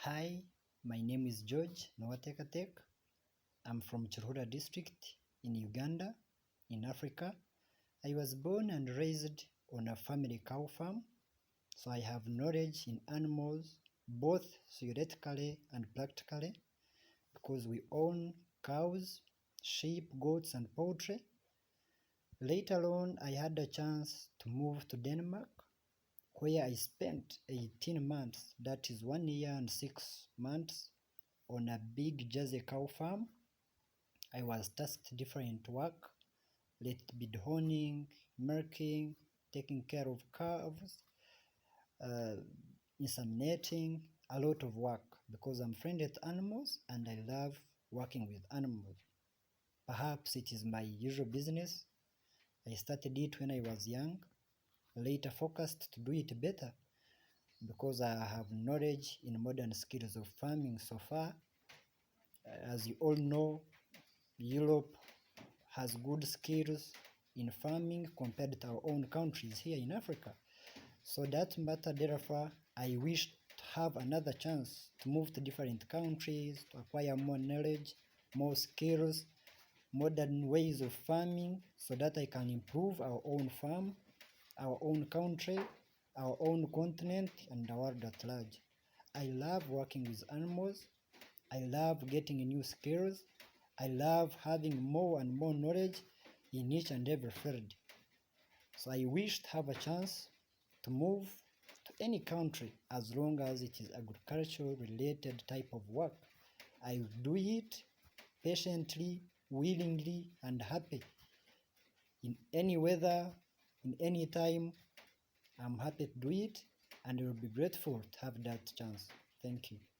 Hi, my name is George Nwatekatek. I'm from Chirhura district in Uganda, in Africa. I was born and raised on a family cow farm, so I have knowledge in animals, both theoretically and practically, because we own cows, sheep, goats, and poultry. Later on, I had a chance to move to Denmark, where I spent 18 months, that is 1 year and 6 months, on a big Jersey cow farm. I was tasked different work, let it be honing, milking, taking care of calves, uh, inseminating, a lot of work because I'm friendly with animals and I love working with animals. Perhaps it is my usual business. I started it when I was young, later focused to do it better because I have knowledge in modern skills of farming so far. As you all know, Europe has good skills in farming compared to our own countries here in Africa. So that matter, therefore, I wish to have another chance to move to different countries, to acquire more knowledge, more skills, modern ways of farming, so that I can improve our own farm, our own country, our own continent, and the world at large. I love working with animals. I love getting new skills. I love having more and more knowledge in each and every field. So I wish to have a chance to move to any country as long as it is agricultural related type of work. I will do it patiently, willingly, and happy. In any weather, in any time, I'm happy to do it and I will be grateful to have that chance. Thank you.